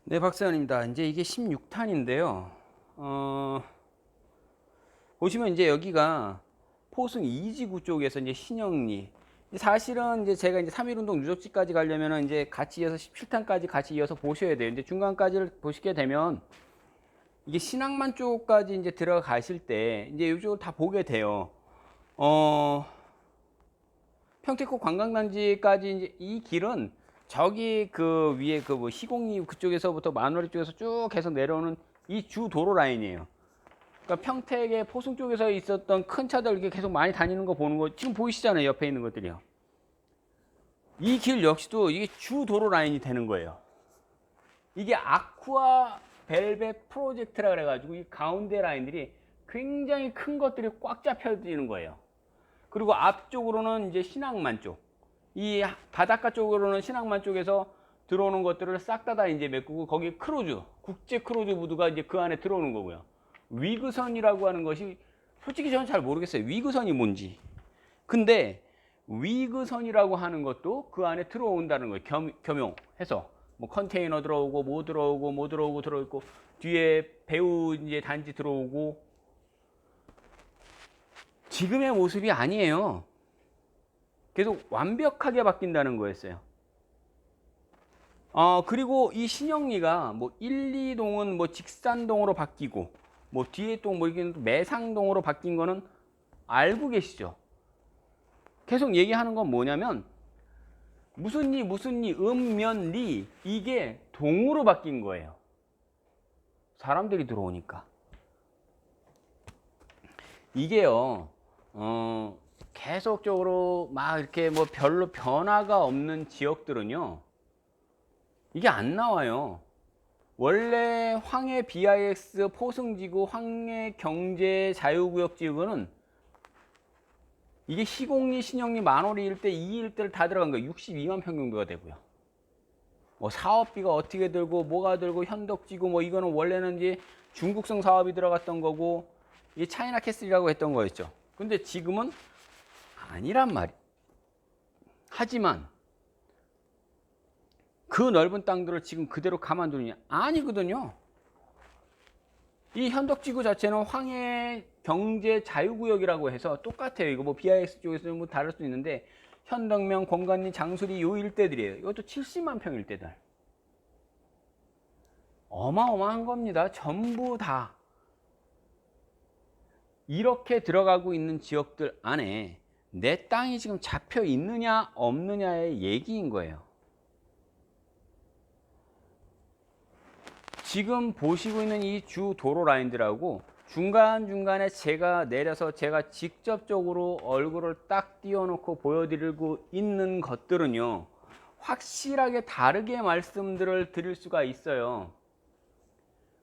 네, 박사연입니다. 이제 이게 16탄인데요. 보시면 이제 여기가 포승 2지구 쪽에서 이제 신영리. 사실은 이제 제가 이제 3.1운동 유적지까지 가려면은 이제 같이 이어서 17탄까지 같이 이어서 보셔야 돼요. 이제 중간까지를 보시게 되면 이게 신항만 쪽까지 이제 들어가실 때 이제 이쪽을 다 보게 돼요. 평택호 관광단지까지 이제 이 길은 저기 그 위에 그 뭐 시공리 그쪽에서부터 만월리 쪽에서 쭉 해서 내려오는 이 주 도로 라인이에요. 그러니까 평택의 포승 쪽에서 있었던 큰 차들 이렇게 계속 많이 다니는 거 보는 거 지금 보이시잖아요. 옆에 있는 것들이요. 이 길 역시도 이게 주 도로 라인이 되는 거예요. 이게 아쿠아 벨벳 프로젝트라 그래가지고 이 가운데 라인들이 굉장히 큰 것들이 꽉 잡혀지는 거예요. 그리고 앞쪽으로는 이제 신항만 쪽, 이 바닷가 쪽으로는 신항만 쪽에서 들어오는 것들을 싹 다 이제 메꾸고 거기 크루즈, 국제 크루즈 부두가 이제 그 안에 들어오는 거고요. 위그선이라고 하는 것이 솔직히 저는 잘 모르겠어요. 위그선이 뭔지. 근데 위그선이라고 하는 것도 그 안에 들어온다는 거예요. 겸용해서 뭐 컨테이너 들어오고 뭐 들어오고 뭐 들어오고 들어오고 뒤에 배우 이제 단지 들어오고 지금의 모습이 아니에요. 계속 완벽하게 바뀐다는 거였어요. 그리고 이 신영리가 뭐 1, 2동은 뭐 직산동으로 바뀌고 뭐 뒤에 또 뭐 이게 매상동으로 바뀐 거는 알고 계시죠? 계속 얘기하는 건 뭐냐면 무슨 리 면 리 이게 동으로 바뀐 거예요. 사람들이 들어오니까. 이게요. 계속적으로 막 이렇게 뭐 별로 변화가 없는 지역들은요. 이게 안 나와요. 원래 황해 BIX 포승지구 황해 경제 자유구역 지구는 이게 시공리, 신영리, 만월리 일대, 이 일대를 다 들어간 거예요. 62만 평경도가 되고요. 뭐 사업비가 어떻게 들고 뭐가 들고 현덕지구 뭐 이거는 원래는 이제 중국성 사업이 들어갔던 거고 이게 차이나 캐슬이라고 했던 거였죠. 근데 지금은 아니란 말이. 하지만 그 넓은 땅들을 지금 그대로 가만두느냐? 아니거든요. 이 현덕지구 자체는 황해 경제 자유구역이라고 해서 똑같아요. 이거 뭐 BIX 쪽에서는 뭐 다를 수 있는데 현덕면, 권관리, 장수리 요 일대들이에요. 이것도 70만 평 일대들. 어마어마한 겁니다. 전부 다 이렇게 들어가고 있는 지역들 안에 내 땅이 지금 잡혀 있느냐 없느냐의 얘기인 거예요. 지금 보시고 있는 이 주 도로 라인들하고 중간중간에 제가 내려서 제가 직접적으로 얼굴을 딱 띄워놓고 보여드리고 있는 것들은요, 확실하게 다르게 말씀들을 드릴 수가 있어요.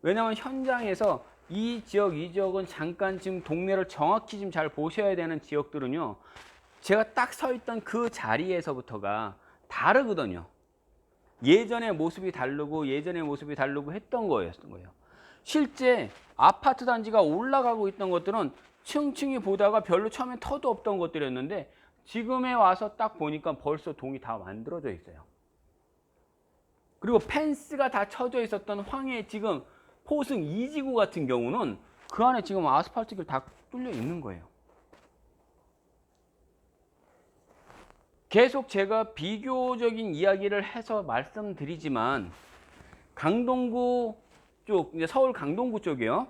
왜냐하면 현장에서 이 지역, 이 지역은 잠깐 지금 동네를 정확히 좀 잘 보셔야 되는 지역들은요, 제가 딱 서 있던 그 자리에서부터가 다르거든요. 예전의 모습이 다르고 예전의 모습이 다르고 했던 거였던 거예요. 실제 아파트 단지가 올라가고 있던 것들은 층층이 보다가 별로 처음엔 터도 없던 것들이었는데 지금에 와서 딱 보니까 벌써 동이 다 만들어져 있어요. 그리고 펜스가 다 쳐져 있었던 황해 지금 포승 2지구 같은 경우는 그 안에 지금 아스팔트길 다 뚫려 있는 거예요. 계속 제가 비교적인 이야기를 해서 말씀드리지만 강동구 쪽, 이제 서울 강동구 쪽이요.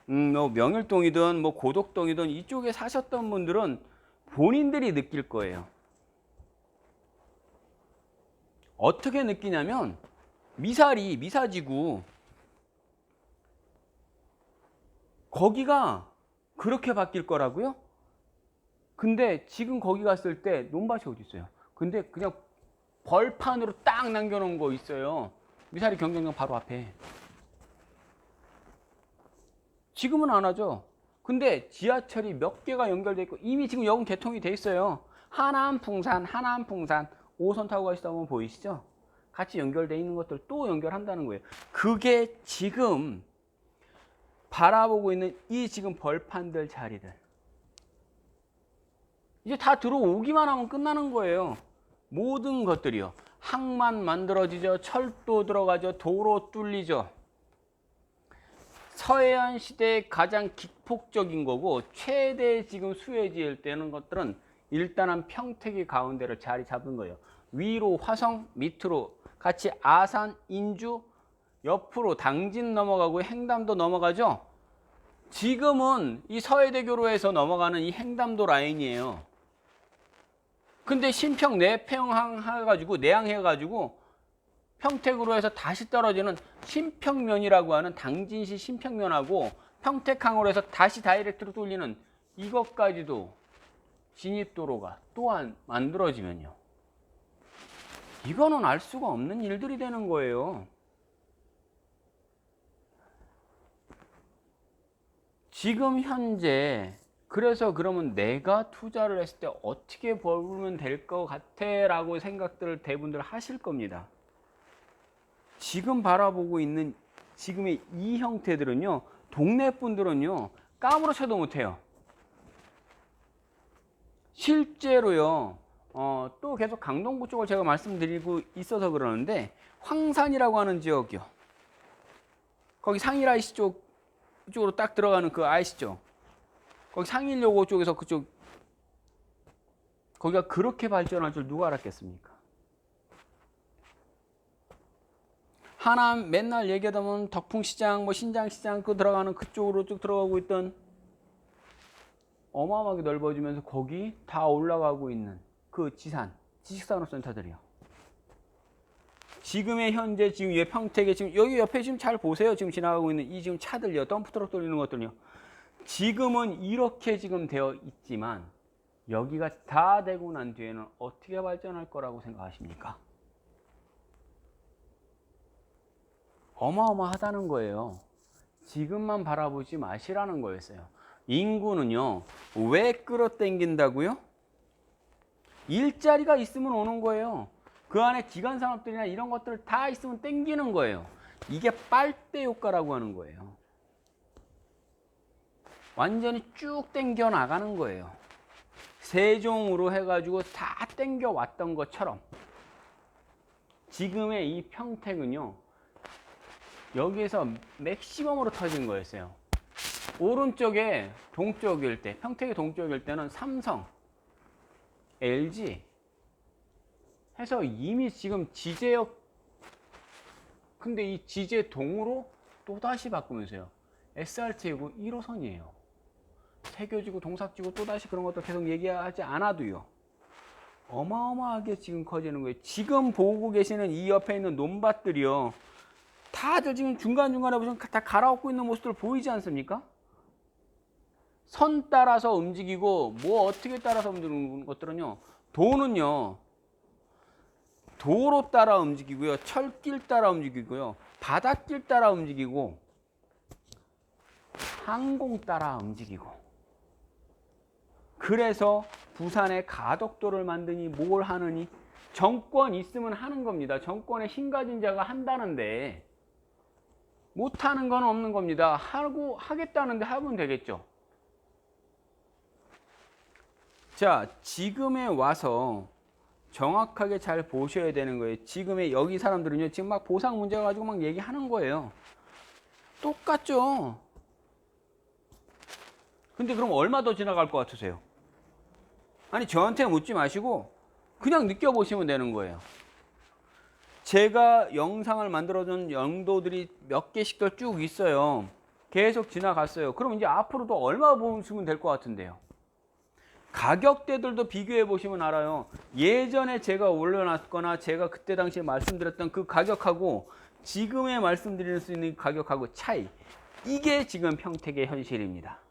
뭐 명일동이든 뭐 고덕동이든 이쪽에 사셨던 분들은 본인들이 느낄 거예요. 어떻게 느끼냐면 미사지구 거기가 그렇게 바뀔 거라고요? 근데 지금 거기 갔을 때 논밭이 어디 있어요? 근데 그냥 벌판으로 딱 남겨놓은 거 있어요. 미사리 경정역 바로 앞에. 지금은 안 하죠. 근데 지하철이 몇 개가 연결돼 있고 이미 지금 여긴 개통이 돼 있어요. 하남풍산 5선 타고 가시다 보면 보이시죠? 같이 연결돼 있는 것들 또 연결한다는 거예요. 그게 지금 바라보고 있는 이 지금 벌판들 자리들. 이제 다 들어오기만 하면 끝나는 거예요. 모든 것들이요. 항만 만들어지죠. 철도 들어가죠. 도로 뚫리죠. 서해안 시대의 가장 기폭적인 거고 최대 지금 수혜지일 때는 것들은 일단은 평택이 가운데를 자리 잡은 거예요. 위로 화성, 밑으로 같이 아산, 인주, 옆으로 당진 넘어가고 행담도 넘어가죠. 지금은 이 서해대교로 해서 넘어가는 이 행담도 라인이에요. 근데 신평 내평항 해가지고 내항해가지고 평택으로 해서 다시 떨어지는 신평면이라고 하는 당진시 신평면하고 평택항으로 해서 다시 다이렉트로 뚫리는 이것까지도 진입도로가 또한 만들어지면요. 이거는 알 수가 없는 일들이 되는 거예요. 지금 현재 그래서 그러면 내가 투자를 했을 때 어떻게 벌면 될 것 같아 라고 생각들을 대부분들 하실 겁니다. 지금 바라보고 있는 지금의 이 형태들은요, 동네 분들은요 까무러쳐도 못해요. 실제로요, 또 계속 강동구 쪽을 제가 말씀드리고 있어서 그러는데 황산이라고 하는 지역이요, 거기 상일 IC 쪽으로 딱 들어가는 그 IC 쪽, 거기 상일여고 쪽에서 그쪽, 거기가 그렇게 발전할 줄 누가 알았겠습니까? 하남 맨날 얘기하다 보면 덕풍시장, 뭐 신장시장 그 들어가는 그쪽으로 쭉 들어가고 있던 어마어마하게 넓어지면서 거기 다 올라가고 있는 그 지식산업센터들이요. 지금의 현재 지금 이 평택에 지금 여기 옆에 지금 잘 보세요. 지금 지나가고 있는 이 지금 차들요, 덤프트럭 돌리는 것들요. 지금은 이렇게 지금 되어 있지만 여기가 다 되고 난 뒤에는 어떻게 발전할 거라고 생각하십니까? 어마어마하다는 거예요. 지금만 바라보지 마시라는 거였어요. 인구는요, 왜 끌어당긴다고요? 일자리가 있으면 오는 거예요. 그 안에 기관산업들이나 이런 것들 다 있으면 땡기는 거예요. 이게 빨대 효과라고 하는 거예요. 완전히 쭉 땡겨 나가는 거예요. 세종으로 해가지고 다 땡겨 왔던 것처럼 지금의 이 평택은요, 여기에서 맥시멈으로 터진 거였어요. 오른쪽에 동쪽일 때, 평택의 동쪽일 때는 삼성, LG 해서 이미 지금 지제역, 근데 이 지제동으로 또다시 바꾸면서요, SRT이고 1호선이에요. 세교지구, 동삭지구 또다시 그런 것도 계속 얘기하지 않아도요, 어마어마하게 지금 커지는 거예요. 지금 보고 계시는 이 옆에 있는 논밭들이요, 다들 지금 중간중간에 보시면 다 갈아엎고 있는 모습들 보이지 않습니까? 선 따라서 움직이고 뭐 어떻게 따라서 움직이는 것들은요, 도는요 도로 따라 움직이고요, 철길 따라 움직이고요, 바닷길 따라 움직이고 항공 따라 움직이고, 그래서 부산에 가덕도를 만드니 뭘 하느니 정권 있으면 하는 겁니다. 정권에 힘 가진 자가 한다는데 못하는 건 없는 겁니다. 하겠다는데 하면 되겠죠. 자, 지금에 와서 정확하게 잘 보셔야 되는 거예요. 지금의 여기 사람들은요, 지금 막 보상 문제 가지고 막 얘기하는 거예요. 똑같죠. 근데 그럼 얼마 더 지나갈 것 같으세요? 아니, 저한테 묻지 마시고 그냥 느껴보시면 되는 거예요. 제가 영상을 만들어준 영도들이 몇 개씩들 쭉 있어요. 계속 지나갔어요. 그럼 이제 앞으로도 얼마 보시면 될 것 같은데요. 가격대들도 비교해 보시면 알아요. 예전에 제가 올려놨거나 제가 그때 당시에 말씀드렸던 그 가격하고 지금에 말씀드릴 수 있는 가격하고 차이, 이게 지금 평택의 현실입니다.